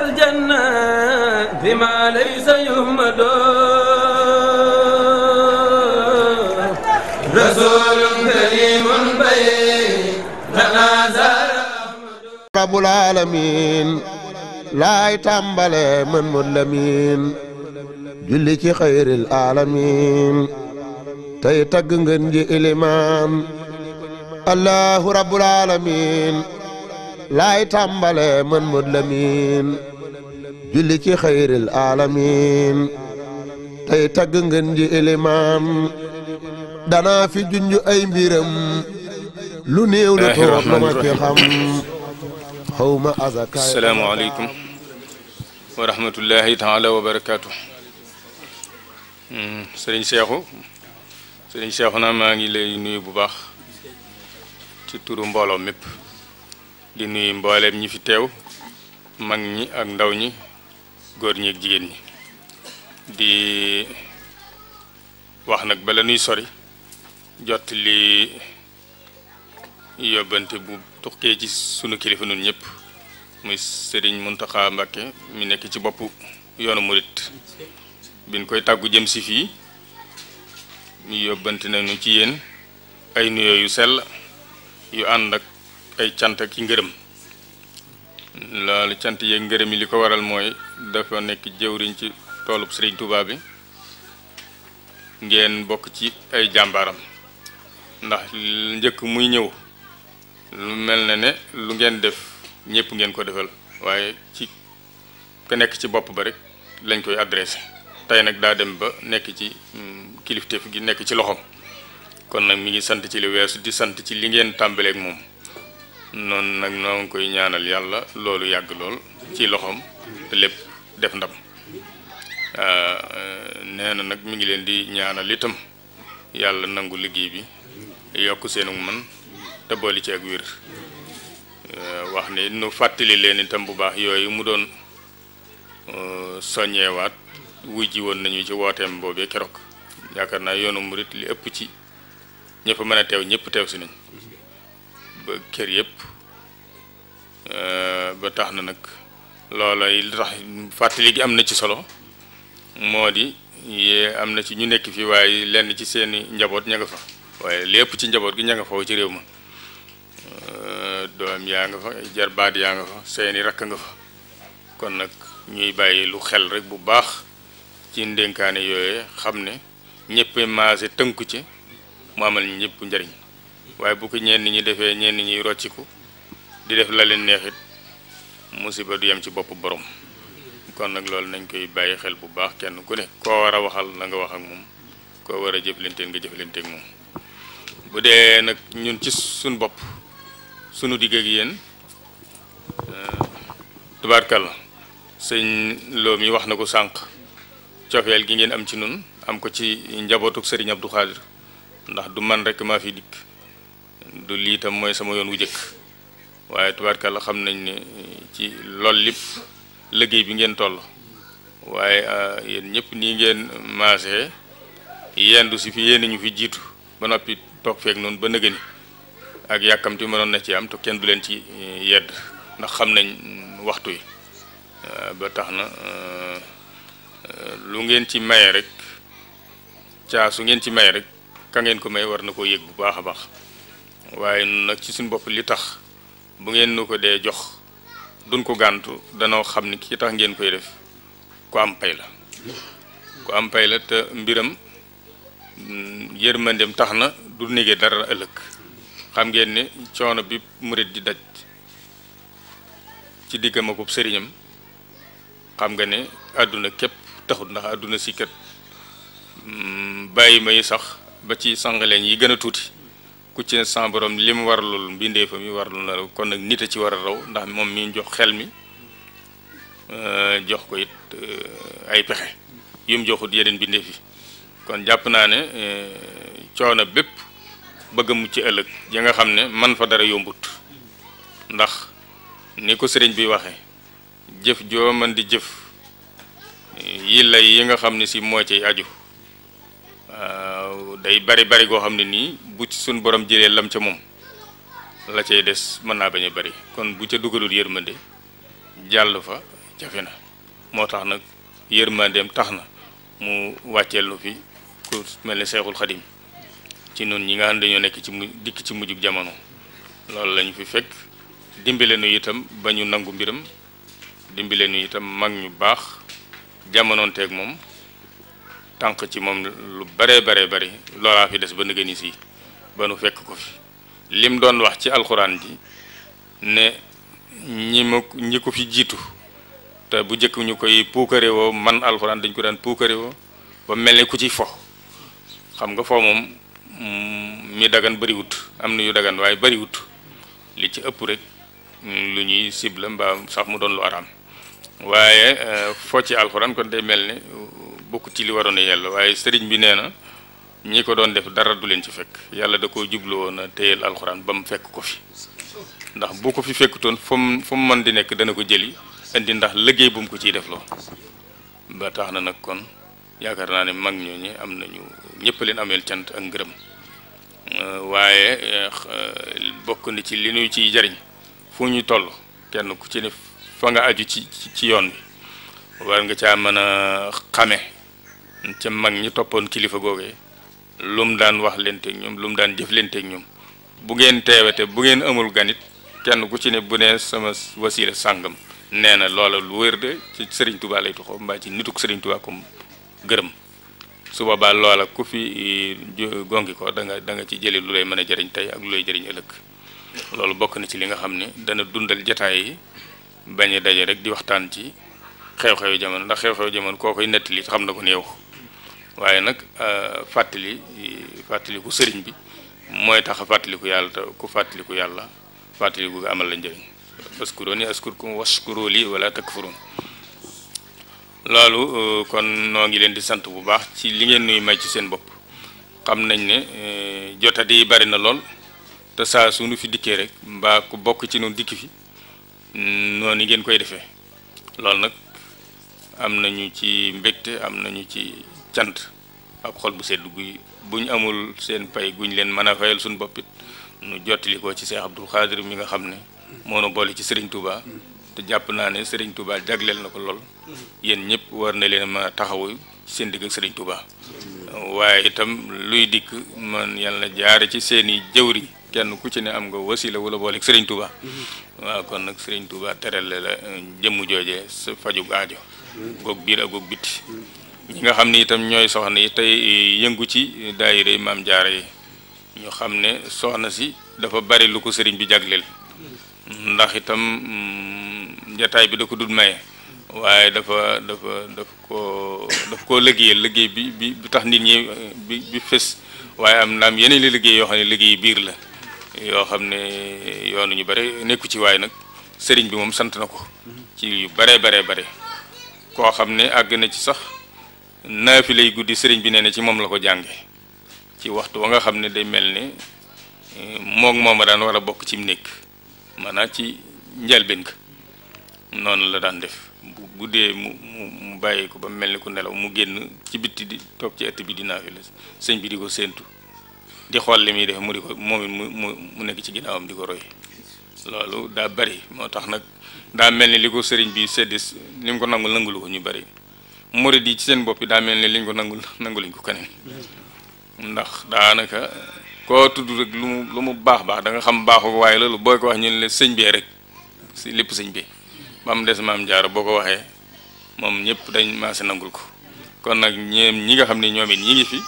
الجنة بما ليس يهمد رسول كريم بين زار رب العالمين لا يتنبل من ملمين جلك خير العالمين تيتقن جي إلمان الله رب العالمين لا يتنبل من ملمين جلك خير العالمين تيتقن جي إلمان دانا في جنجو أي ميرم lu néew la toog lu ma ci xam xawma azaka. asalaamaaleykum wa rahmatullahi taala wa barakaatu. sëriñ Seexu naa maa ngi lay nuyu bu baax ci turu mbooloo mépp di nuyu mbooleem ñi fi teew mag ñi ak ndaw ñi góor ñi ak jigéen ñi di wax nag bala nuy sori jot li yóbbante bu tukkee ci sunu kilifa nun ñëpp muy sëriñ Muntaxa Mbàkke mi nekk ci boppu yoonu murit biñ koy tàggu jëm si fii ñu yóbbante nañu ci yéen ay nuyoo yu sell yu ànd ak ay cant ak ngërëm. loolu cant yeeg ngërëm yi li ko waral mooy dafa nekk jëwriñ ci toolub sëriñ Tuubaa bi ngeen bokk ci ay jàmbaaram ndax njëkk muy ñëw lu mel na ne lu ngeen def ñëpp ngeen ko defal waaye ci ka nekk ci bopp ba rek lañ koy adressé tey nag daa dem ba nekk ci kilifteef gi nekk ci loxoom kon nag mi ngi sant ci li weesu di sant ci li ngeen tàmbaleek moom noonu nag noo ngi koy ñaanal yàlla loolu yàgg lool ci loxoom te lépp def ndam nee na nag mi ngi leen di ñaanal itam yàlla nangu liggéey bi yokk seenu man te booli ci ak wér wax ne nu fàttali leen itam bu baax yooyu mu doon soññeewaat wuy ji woon nañu ci wooteem boobee keroog yaakaar naa yoonu murit li ëpp ci ña fa mën a teew ñëpp teew si nañ ba kër yëpp ba tax na nag loolay li tax fàttali gi am na ci solo moo di yee am na ci ñu nekk fi waaye lenn ci seeni njaboot ña nga fa waaye lépp ci njaboot gi ña nga fa ci réew ma doom yaa nga fa jarbaat yaa nga fa seeni rakk nga fa kon nag ñuy bàyyi lu xel rek bu baax ci ndénkaane yooye xam ne ñëpp maase tënku ci mu amal ñëpp njariñ waaye bu ko ñenn ñi defee ñenn ñi rocciku di def la leen neexit musiba du yem ci bopp borom kon nag loolu nañ koy bàyyi xel bu baax kenn ku ne koo war a waxal na nga wax ak moom koo war a jëflanteeg nga jëflanteeg moom bu dee nag ñun ci suñ bopp sunu digg ak yéen tubaarkàlla sëñ Lo mi wax na ko sànq cofeel gi ngeen am ci nun am ko ci njabootuk sëriñ Abdou Khadir ndax du man rek maa fi dikk du lii tam mooy sama yoon wu jëkk waaye tubaarkàlla xam nañ ne ci lool lépp liggéey bi ngeen toll waaye yéen ñëpp nii ngeen maasee yendu si fi yéen ñu fi jiitu ba noppi toog feek noonu ba nëgëni ak yàkkamti mënoon na ci am te kenn du leen ci yedd ndax xam nañ waxtu yi ba tax na lu ngeen ci maye rek su ngeen ci maye rek ka ngeen ko may war na koo yëg bu baax a baax waaye nag ci suñu bopp li tax bu ngeen nu ko dee jox duñ ko gàntu danoo xam ni ki tax ngeen koy def ku am pay la te mbiram yërmandem tax na du négee dara ëllëg xam ngeen ne coono bi murit di daj ci diggam ak sëriñam xam nga ne àdduna képp taxut ndax àdduna si kat bàyyi may sax ba ci sangaleen yi gën a tuuti ku ci ne sans borom li mu warlul mbindeefa mi warlul na kon nag nit a ci war a raw ndax moom mi jox xel mi jox ko it ay pexe yum joxut yeneen mbindeef yi kon jàpp naa ne coono bépp bëgg a mucc ëllëg ya nga xam ne man fa dara yombut ndax ni ko sëriñ bi waxe jëf joo man di jëf yi lay yi nga xam ne si moo cay aju day bari goo xam ne nii bu ci suñ borom jëlee lam ca moom la cay des mën naa bañ a bari kon bu ca dugalul yërmande jàll fa jafe na moo tax nag yërmandeem tax na mu wàcceel nu fi ku mel ne Seexul Xadim ci noonu ñi nga xam ne dañoo nekk ci dikk ci mujjug jamono loolu lañu fi fekk dimbale nu itam ba ñu nangu mbiram dimbale nu itam mag ñu baax jamonoonteeg moom tànk ci moom lu bare bari loolaa fi des ba nëgëni si ba nu fekk ko fi lim doon wax ci alxuraan ji ne ñi ko fi jiitu te bu njëkk ñu koy puukare woo man alxuraan dañ ko daan puukare woo ba mel ni ku ci fo xam nga fo moom mi dagan bariwut am na yu dagan waaye bariwut li ci ëpp rek lu ñuy cible mbaa sax mu doon lu araam waaye fo ci alxuraan kon day mel ni bokk ci li waroon a yàlla waaye sëriñ bi nee na ñi ko doon def dara du leen ci fekk yàlla da koo jubloo na téyel alxuraan ba mu fekk ko fi ndax bu ko fi fekkutoon fu mu mën di nekk dana ko jëli indi ndax liggéey bu mu ko ciy def loo ba tax na nag kon yaakaar naa ne mag ñooñu am nañu ñëpp leen ameel cant ak ngërëm waaye bokk na ci li ñuy ciy jariñ fu ñu toll kenn ku ci ne fa nga aju ci yoon bi war nga caa mën a xame ca mag ñi toppoon kilifa googee lu mu daan wax lenteeg ñoom lu mu daan jëf lenteeg ñoom bu ngeen teewete bu ngeen amul ganit kenn ku ci ne bu nee sama wasiila sàngam nee na loola lu wér de ci Serigne Touba lay tuxoo mbaa ci nituk Serigne Touba comme gërëm su boobaa loola ku fi gongi ko da nga ci jëli lu lay mën a jëriñ tey ak lu lay jëriñ ëllëg loolu bokk na ci li nga xam ne dana dundal jataay yi bañ a daje rek di waxtaan ci xew-xewu jamono ndax xew-xewu jamono koo koy nettali xam na ko néew waaye nag fàttaliku sëriñ bi mooy tax a fàttaliku yàlla te ku fàttaliku yàlla fàttaliku nga amal la njëriñ askuruni askurkum washkuru li wala takfurun loolu kon noo ngi leen di sant bu baax ci li ngeen nuy may ci seen bopp xam nañ ne jotadi yi bari na lool te saa suñu fi dikkee rek mbaa ku bokk ci noonu dikki fi noonu ngeen koy defee loolu nag am nañu ci mbégte am nañu ci cant ak xol bu sedd guy bu ñu amul seen pay guñ leen mën a fayal suñu boppit nu jottali ko ci Cheikh Abdoul Khadir mi nga xam ne moo nu boole ci Serigne Touba te jàpp naa ne Serigne Touba jagleel na ko lool yéen ñëpp war na leen ma taxawu ci seen digg ak Serigne Touba waaye itam luy dikk man yàlla jaare ci seeni jëwriñ kenn ku ci ne am nga wasila wala boole Serigne Touba waaw kon nag Serigne Touba teral la jëmm joojee sa fajug aajo goog biir ak goog bitti ñi nga xam ne itam ñooy soxna yi tey yëngu ci daayira Maam Jaara yi ñu xam ne soxna si dafa bari lu ko sëriñ bi jagleel ndax itam jataay bi da ko dul maye waaye daf koo liggéey bi tax nit ñi bi fës waaye am naam yeneen li liggéey yoo xam ne liggéey biir la yoo xam ne yoonu ñu bare nekku ci waaye nag sëriñ bi moom sant na ko ci yu bare koo xam ne àgg na ci sax naafi lay guddi sëriñ bi nee na ci moom la ko jànge ci waxtu wa nga xam ne day mel ne moom a daan war a bokk ci mu nekk maanaam ci njëlbéen ka noonu la daan def bu guddee mu bàyyi ko ba mel ni ku nelaw mu génn ci bitti di toog ci ëtt bi di naafi la sëñ bi di ko séentu di xool li muy def mu di ko moom it mu nekk ci ginnaawam di ko roy loolu daa bari moo tax nag daa mel ni li ko sëriñ bi seddis li mu ko nangulu ko ñu bari murid yi ci seen bopp yi daa mel ni liñ ko nanguluñ ko keneen ndax daanaka koo tudd rek lu mu baax da nga xam baaxu ko waaye loolu boo ko wax ñu ne la sëñ bee rek si lépp sëñ bi ba mu des Maam Jaara boo ko waxee moom ñëpp dañ maase nangul ko kon nag ñi nga xam ne ñoom it ñi ngi fi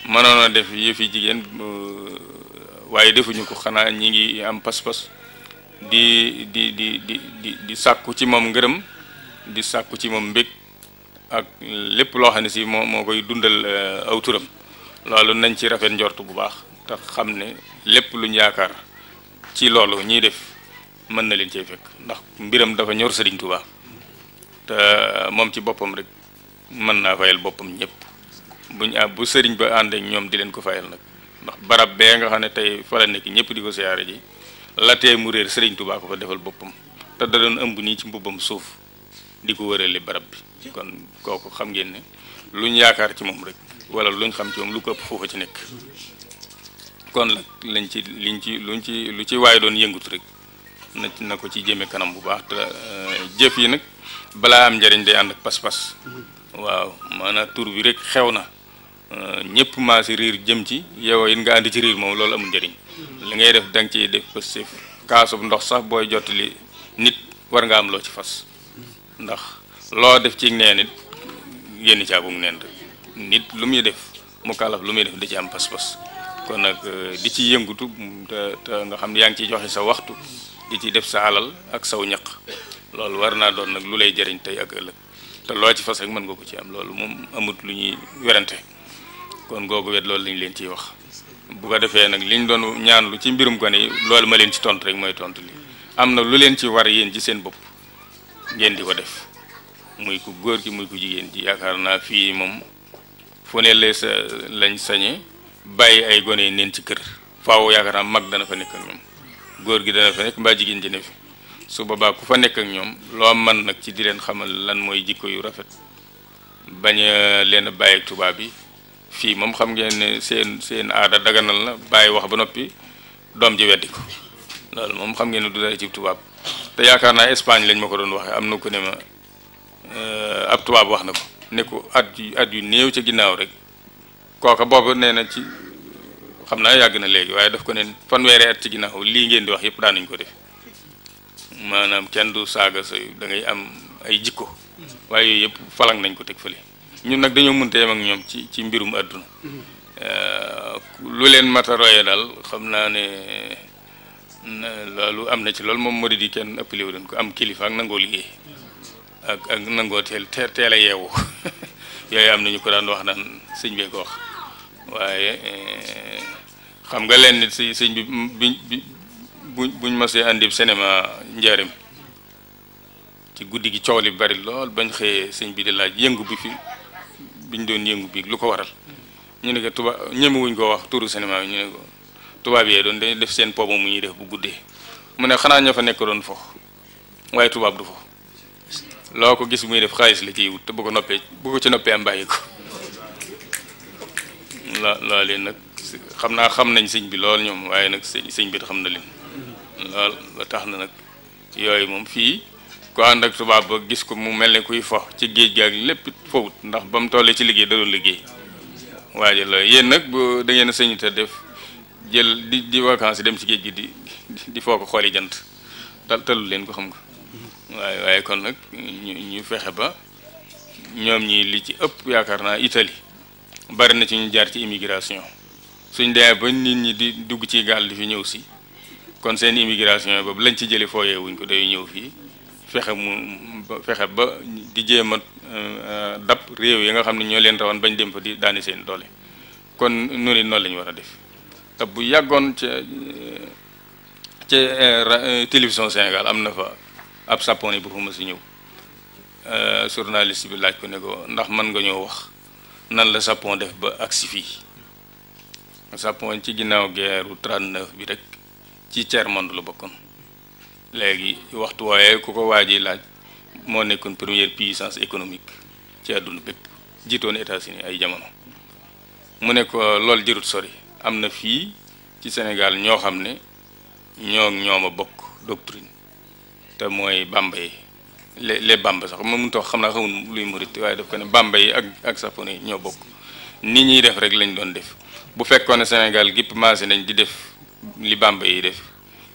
mënoon a def yëfi jigéen waaye defuñu ko xanaa ñi ngi am pas-pas di sàkku ci moom ngërëm di sàkku ci moom mbég ak lépp loo xam ne si moo koy dundal aw turam loolu nañ ci rafet njort bu baax te xam ne lépp luñ yaakaar ci loolu ñiy def mën na leen cee fekk ndax mbiram dafa ñor Sëriñ Tuubaa te moom ci boppam rek mën naa fayal boppam ñëpp bu sëriñ ba ànd ak ñoom di leen ko fayal nag ndax barab bee nga xam ne tey fa la nekk ñëpp di ko siyaare ji la tee mu réer Sëriñ Tuubaa ko fa defal boppam te da doon ëmb nii ci mbubbam suuf di ko wërale barab bi kon kooku xam ngeen ne luñ yaakaar ci moom rek wala luñ xam ci moom lu ko ëpp foofa ci nekk kon nag lu ci waaye doon yëngut rek na ko ci jëme kanam bu baax te jëf yi nag balaa am njariñ day ànd ak pas-pas waaw maanaam tur bi rek xew na ñëpp maa si riir jëm ci yow it nga ànd ci riir moom loolu amul njariñ li ngay def da nga ciy def positif kaasub ndox sax booy jottali nit war nga am loo ci fas ndax loo def ci neen it génn caabug neen rek nit lu muy def mu kàllaf lu muy def da ci am pas-pas kon nag di ci yëngutu te nga xam ne yaa ngi ciy joxe sa waxtu di ci def sa alal ak saw ñaq loolu war naa doon nag lu lay jëriñ tey ak ëllëg te loo ci fas rek mën nga ko ci am loolu moom amut lu ñuy werante kon googu wet loolu lañ leen ciy wax bu ko defee nag liñ doon ñaan lu ci mbirum gone yi loolu ma leen ci tontu rek mooy tontu li am na lu leen ci war yéen ci seen bopp ngeen di ko def muy ku góor gi muy ku jigéen ji yaakaar naa fii moom fu ne lee sa lañ sañe bàyyi ay gone yi neen ci kër faaw yaakaar naa mag dana fa nekk ak ñoom góor gi dana fa nekk mbaa jigéen ji ne fi su boobaa ku fa nekk ak ñoom loo man nag ci di leen xamal lan mooy jikko yu rafet bañ a leen a bàyyi ak tubaab bi fii moom xam ngeen ne seen aada daganal na bàyyi wax ba noppi doom ji weddi ko loolu moom xam ngeen ne du dara ci tubaab te yaakaar naa Espagne lañ ma ko doon waxee am na ko ne ma ab tubaab wax na ko ne ko at yu néew ca ginnaaw rek kooka boobu nee na ci xam naa yàgg na léegi waaye daf ko ne fanweeri at ci ginnaaw lii ngeen di wax yëpp daan nañ ko def maanaam kenn du saaga sa da ngay am ay jikko waaye yooyu yëpp falang nañ ko teg fële ñun nag dañoo mënta yem ak ñoom ci mbirum àdduna lu leen mata roye daal xam naa ne loolu am na ci loolu moom moo di kenn ëppale wu leen ko am kilifa ak nangoo liggéey ak nangoo teel a yeewu yooyu am nañu ko daan wax naan sëñ bee ko wax waaye xam nga leen nit si sëñ bi buñ masee andi cinéma njaarim ci guddi gi coow li bari lool bañ xëyee sëñ bi di laaj yëngu bi fi biñ doon yëngu bi lu ko waral ñu ne ko tubaab ñemewuñ ko wax turu cinéma bi ñu ne ko tubaab yee doon dañuy def seen poobo mu ñuy def bu guddee mu ne xanaa ña fa nekk doon fo waaye tubaab du fo loo ko gis muy def xaalis la ciy wut te bu ko ci noppee am bàyyi ko loolu nag xam nañ sëñ bi lool ñoom waaye nag sëñ bi xam na leen lool ba tax na nag yooyu moom fii ko ànd ak tubaab ba gis ko mu mel ne kuy fo ci géej gi ak lépp fowut ndax ba mu tollee ci liggéey da doon liggéey waaye la yéen nag bu da ngeen a sëñu te def jël di vacances dem ci géej gi di foo ko xooli jant talul leen ko xam nga waaye kon nag ñu fexe ba ñoom ñi li ci ëpp yaakaar naa Italie bari na ci ñu jaar ci immigration suñ demee ba nit ñi di dugg ci gaal di fi ñëw si kon seen immigration boobu lañ ci jëlee fooyee wuñ ko day ñëw fii fexe ba di jéem a dab réew yi nga xam ne ñoo leen rawoon bañ dem fa di daani seen doole kon noonu noonu la ñu war a def te bu yàggoon ca télévision Sénégal am na fa ab sapon yi bu fa ma si ñëw journaliste bi laaj ko ne ko ndax mën nga ñoo wax nan la sapon def ba agsi fii sapon ci ginnaaw guerre 39 bi rek ci tiers monde la bokkoon léegi waxtu waaye ku ko waaji laaj moo nekkoon première puissance économique ci àdduna bépp jiitoon États-Unis ay jamono mu ne ko loolu jërut sori am na fii ci Sénégal ñoo xam ne ñoom a bokk doctrine te mooy Bamba yi les Bamba sax ma mun tax xam naa xamul luy murit waaye daf ko ne Bamba yi ak sapone yi ñoo bokk ni ñuy def rek lañ doon def bu fekkoon ne Sénégal gépp maase nañ di def li Bamba yi def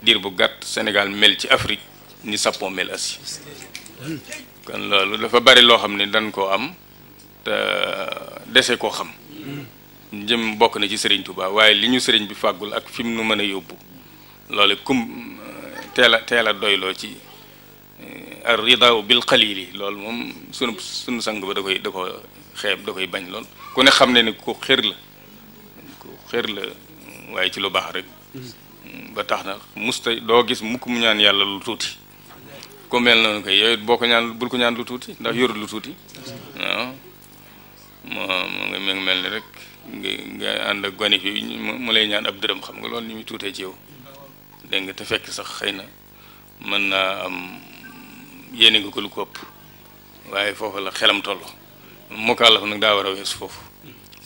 diir bu gàtt Sénégal mel ci Afrique ni sapon mel Asie kon loolu dafa bari loo xam ne dañ koo am te dese koo xam jëm bokk na ci Serigne Touba waaye li ñu Serigne bi fàggul ak fi mu nu mën a yóbbu loolu teel a doyloo ci ar ridaa bil qalili loolu moom sunu sang ba da ko xeeb da koy bañ lool ku ne xam ne ni ku xër la waaye ci lu baax rek ba tax na musta doo gis mukk mu ñaan yàlla lu tuuti ku mel noonu koy yooyu boo ko ñaan bul ko ñaan lu tuuti ndax yorul lu tuuti waaw moo ngi mel ni rek nga ànd ak gone fi mu lay ñaan ab dërëm xam nga loolu ni muy tuutee ci yow dégg nga te fekk sax xëy na mën naa am yéene nga ko lu ko ëpp waaye foofu la xelam toll mukallaf nag daa war a weesu foofu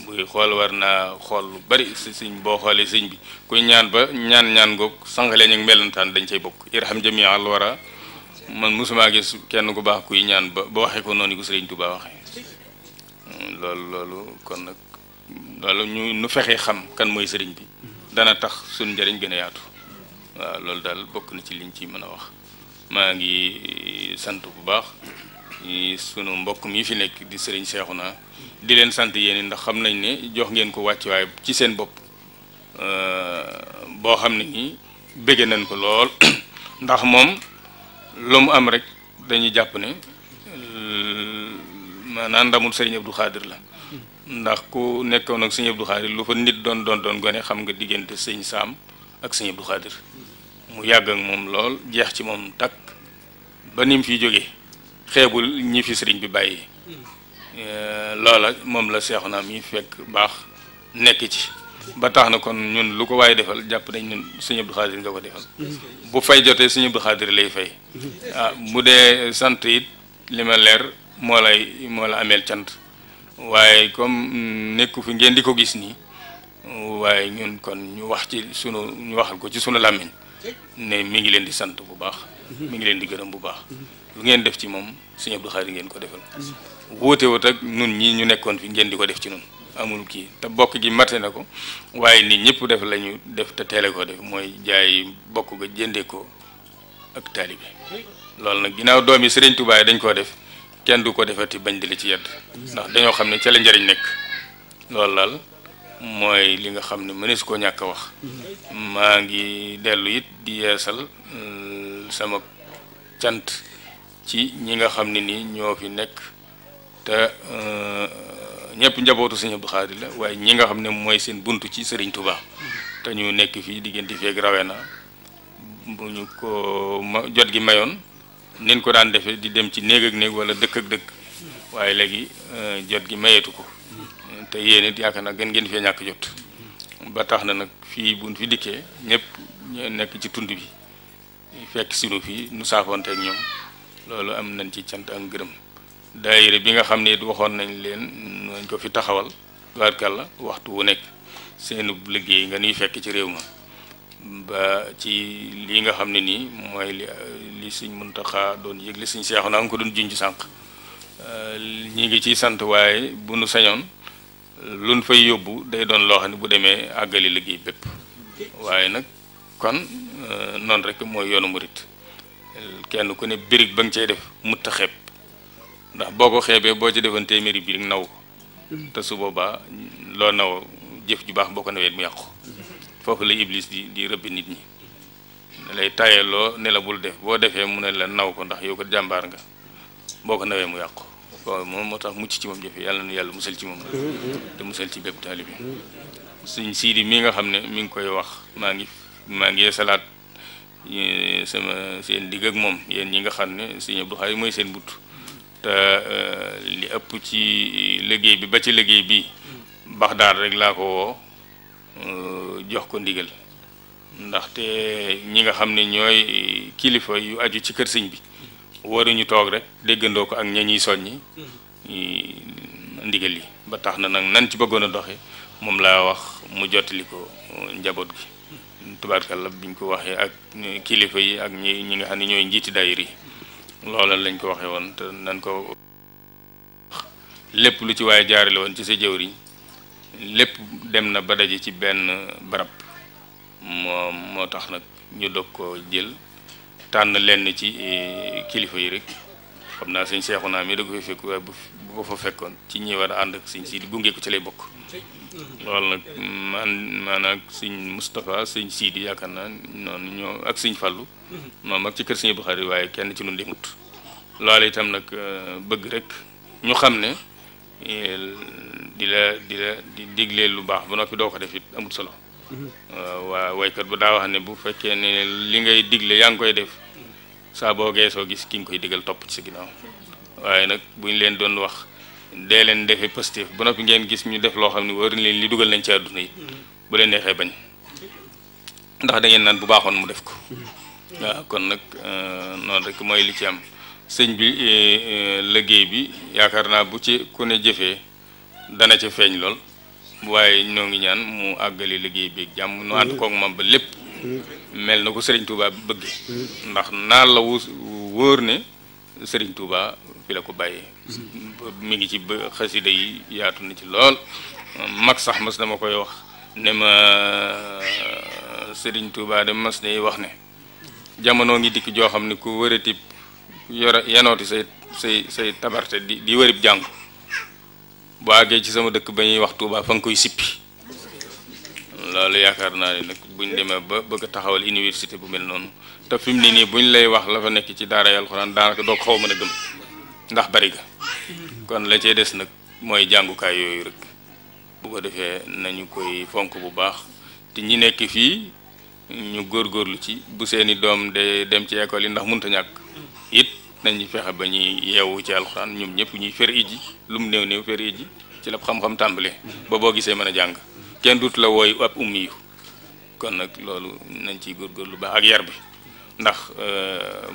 buy xool war naa xool lu bari si sëñ boo xoolee sëñ bi kuy ñaan ba ñaan goog sangalee ñu melentaan dañ cay bokk irham jami al wara man mosuma gis kenn ku baax kuy ñaan ba waxee ko noonu ko Sëriñ Tuubaa waxee loolu kon nag loolu ñu fexee xam kan mooy sëriñ bi dana tax suñ njëriñ gën a yaatu waaw loolu daal bokk na ci liñ ci mën a wax maa ngi sant bu baax sunu mbokk mi fi nekk di Sëriñ Seexuna di leen sant yéen ndax xam nañ ne jox ngeen ko wàcc waaye ci seen bopp boo xam ne nii bëgge nañ ko lool ndax moom lu mu am rek dañuy jàpp ne maanaam ndamul Sëriñ Abdou Khadir la ndax ku nekkoon ak Sëriñ Abdou Khadir lu fa nit doon gone xam nga diggante Sëriñ Saam ak Sëriñ Abdou Khadir mu yàgg ak moom lool jeex ci moom takk ba ni mu fiy jógee xeebul ñi fi sëriñ bi bàyyi loola moom la Seexuna mi fekk baax nekk ci ba tax na kon ñun lu ko waaye defal jàpp nañ ñun Sëriñ Abdou Khadir nga ko defal bu fay jotee Sëriñ Abdou Khadir lay fay bu dee sant it li ma leer moo la ameel cant waaye comme nekku fi ngeen di ko gis nii waaye ñun kon ñu waxal ko ci sunu làmmiñ ne mi ngi leen di sant bu baax mi ngi leen di gërëm bu baax lu ngeen def ci moom Sëriñ Abdou Khadir ngeen ko defal wuute wut ak nun ñi ñu nekkoon fi ngeen di ko def ci nun amul kii te bokk gi mate na ko waaye nit ñëpp def lañu def te teele ko def mooy jaay bokk ga jëndee ko ak taalibe loolu nag ginnaaw doomi Sëriñ Tuubaa dañ koo def kenn du ko defati bañ di la ci yedd ndax dañoo xam ne ca la njariñ nekk loolu daal mooy li nga xam ne mënees koo ñàkk a wax maa ngi dellu it di yeesal sama cant ci ñi nga xam ne nii ñoo fi nekk te ñëpp njabootu Sëriñ Abdou Khadir la waaye ñi nga xam ne mooy seen buntu ci Sëriñ Tuubaa te ñu nekk fii diggante feeg Rawena bu ñu ko jot gi mayoon nin ko daan defee di dem ci néeg ak néeg wala dëkk ak dëkk waaye léegi jot gi mayeetu ko te yéen it yaakaar naa gën ngeen fee ñàkk jot ba tax na nag fii buñ fi dikkee ñëpp ñu nekk ci tund bi fekk sinu fii nu saafoonte ak ñoom loolu am nañ ci cant ak ngërëm daayira bi nga xam ne it waxoon nañ leen nañ ko fi taxawal tubaarkàlla waxtu wu nekk seenu liggéey nga nuy fekk ci réew ma ba ci lii nga xam ne nii mooy li Sëriñ Muntaxa doon yëgle Sëriñ Seexuna nga ko doon junj sànq ñi ngi ciy sant waaye bu nu sañoon luñ fay yóbbu day doon loo xam ne bu demee àggali liggéey bépp waaye nag kon noonu rek mooy yoonu murit kenn ku ne birig ba nga cay def mutta xeeb ndax boo ko xeebee boo ci defoon téeméeri birig naw ko te su boobaa loo naw jëf ju baax boo ko nawee mu yàqu foofu la Iblis di rëbbi nit ñi lay tayeloo ne la bul def boo defee mu ne la naw ko ndax yow ko jàmbaar nga boo ko nawee mu yàqu waaw moom moo tax mucc ci moom jafe yàlla na yàlla musal ci moom te musal ci bépp taalibe Sëriñ Siidi mi nga xam ne mi ngi koy wax maa ngi salaat sama seen digg ak moom yéen ñi nga xam ne Sëriñ Abdou Khadir mooy seen but te li ëpp ci liggéey bi ba ci liggéey bi Baxdaad rek laa ko woo jox ko ndigal ndaxte ñi nga xam ne ñooy kilifa yu aju ci kër sëñ bi waruñu toog rek déggandoo ko ak ña ñuy soññi ndigal yi ba tax na nag nan ci bëggoon a doxe moom laa wax mu jottali ko njaboot gi tubaarkàlla biñ ko waxee ak kilifa yi ak ñi nga xam ne ñooy njiiti daayira yi loola lañ ko waxee woon te nan ko lépp lu ci waaye jaarale woon ci sa jëwriñ lépp dem na ba daje ci benn barab moo tax nag ñu dog ko jël tànn lenn ci kilifa yi rek xam naa Sëriñ Seexuna mi da ko fekk waaye bu ko fa fekkoon ci ñi war a ànd ak Sëriñ Siidi gunge ko ci lay bokk loolu nag maanaam Sëriñ Moustapha Sëriñ Siidi yaakaar naa noonu ñoo ak Sëriñ Fallu moom ak ci kër Sëriñ Abdou Khadir waaye kenn ci nun demut loolu itam nag bëgg rek ñu xam ne di digle lu baax ba noppi doo ko def it amut solo waa waykat bu daa wax ne bu fekkee ne li ngay digle yaa ngi koy def saa boo geesoo gis ki nga koy digal topp ci sa ginnaaw waaye nag buñ leen doon wax dee leen defee positif ba noppi ngeen gis ñu def loo xam ne war leen li dugal nañ ci àdduna yi bu leen neexee bañ ndax da ngeen naan bu baaxoon mu def ko waaw kon nag noonu rek mooy li ci am sëñ bi liggéey bi yaakaar naa bu ci ku ne jëfee dana ca feeñ lool waaye ñoo ngi ñaan mu àggale liggéey bi jàmm nu ànd koog moom ba lépp mel na ko Sëriñ Tuubaa bëgg ndax naan la wu wóor ne Serigne Touba fi la ko bàyyee mi ngi ci xasida yi yaatu na ci lool mag sax mas dama koy wax ne ma Serigne Touba de mas ne wax ne jamono ngi dikk joo xam ne ku wërati yenooti say tabarte di wërib jàng bu àggee ci sama dëkk ba ñuy wax Touba fa nga koy sippi loolu yaakaar naa ne nag buñ demee ba bëgg a taxawal université bu mel noonu te fi mu ne nii buñ lay wax la fa nekk ci daara alxuraan daanaka doo ko xaw mën a gëm ndax bari ga kon la cee des nag mooy jàngukaay yooyu rek bu ko defee nañu koy fonk bu baax te ñi nekk fii ñu góorgóorlu ci bu seeni doom de dem ci école yi ndax mënta ñàkk it nañu fexe ba ñuy yeewu ci alxuraan ñoom ñëpp ñuy fer iji lu mu néew fer iji ci la xam-xam tàmbale ba boo gisee mën a jàng kenn dut la wooy ab ummi yu kon nag loolu nañ ciy góorgóorlu lu baax ak yar bi ndax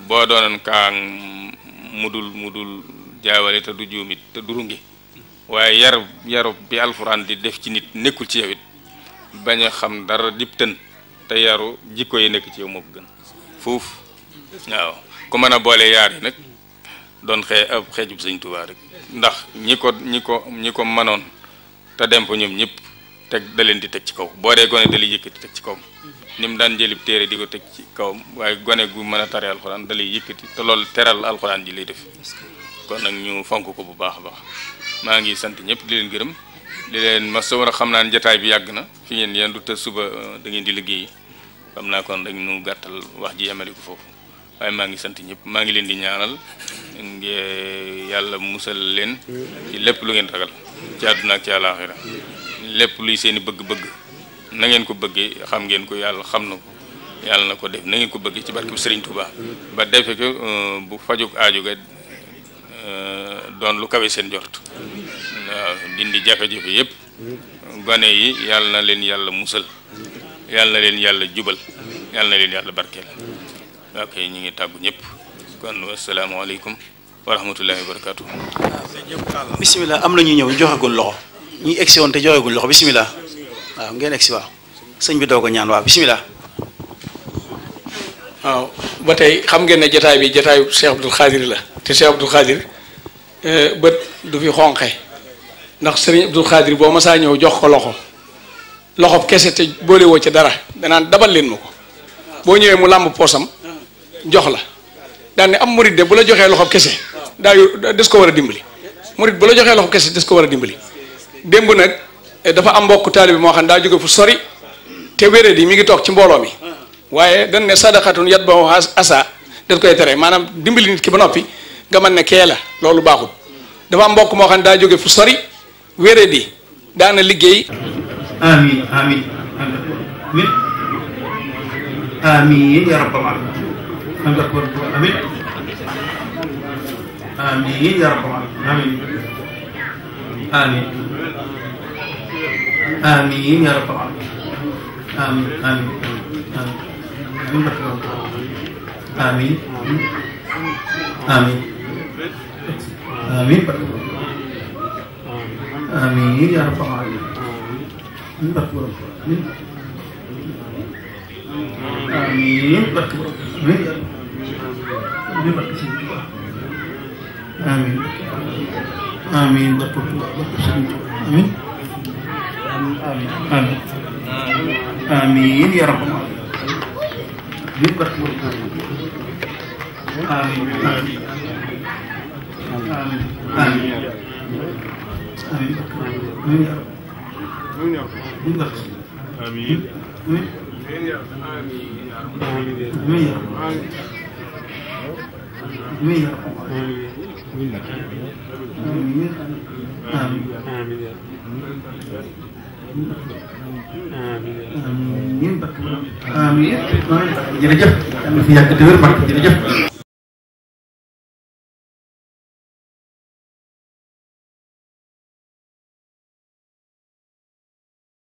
boo doonoon kaang mudul jaawale te du juumit te du rungi waaye yaru bi alxuraan di def ci nit nekkul ci yow it bañ a xam dara dib tën te yaru jikko yi nekk ci yow moo ko gën foofu waaw ku mën a boole yaar yi nag doon ab xeejub Sëñ Tuubaa rek ndax ñi ko mënoon te dem fa ñoom ñëpp teg da leen di teg ci kaw boo dee gone da lay yëkkati teg ci kaw ni mu daan jëlib téere di ko teg ci kaw waaye gone gu mën a tare alxuraan da lay yëkkati te loolu teral alxuraan ji lay def kon nag ñu fonk ko bu baax a baax maa ngi sant ñëpp di leen gërëm di leen masawu xam naa ne jotaay bi yàgg na fi ngeen yendu te suba da ngeen di liggéey xam naa kon rek ñu gàttal wax ji yemale ko foofu waaye maa ngi sant ñëpp maa ngi leen di ñaanal yàlla musal leen ci lépp lu ngeen ragal ci àdduna ak ci àllaaxira lépp luy seeni bëgg-bëgg na ngeen ko bëggee xam ngeen ko yàlla xam na ko yàlla na ko def na ngeen ko bëggee ci barke Serigne Touba ba defe ko bu fajuk aaju ga doon lu kawe seen jort waaw dindi jafe-jafe yëpp gone yi yàlla na leen yàlla musal yàlla na leen yàlla jubal yàlla na leen yàlla barkeel ok ñu ngi tàggu ñëpp kon asalaamaaleykum wa rahmatullahi wa barakaatu. bisimilah am na ñu ñëw joxagul loxo ñi egsi woon te joxagul loxo bisimilah waaw ngeen egsi waaw sëñ bi doog a ñaan waaw bisimilah. waaw ba tey xam ngeen ne jataay bi jataayu Cheikh Abdoul Khadir la te Cheikh Abdoul Khadir bët du fi xonqe ndax Serigne Abdoul Khadir boo masaa ñëw jox ko loxob kese te boole woo ca dara danaan dabal leen ma ko boo ñëwee mu làmb poosam jox la daan ne am murid de bu la joxee loxob kese des ko war a dimbali murid bu la joxee loxob kese des ko war a dimbali démb nag dafa am mbokk taalibe moo xam daa jóge fu sori te wéré di mi ngi toog ci mbooloo mi waaye dañ ne sadaqatun yatba'u asa dañ koy tere maanaam dimbali nit ki ba noppi nga mën ne kee la loolu baaxul dafa am mbokk moo xam ne daa jóge fu sori wéré di daana liggéey amin amin amin amin ya rabbal alamin amin amin ya rabbal alamin amin amin ya rabbal alamin amin amin amin amin amin amin ya rabbal alamin amin amin amin ya rabbal alamin jërëjëf.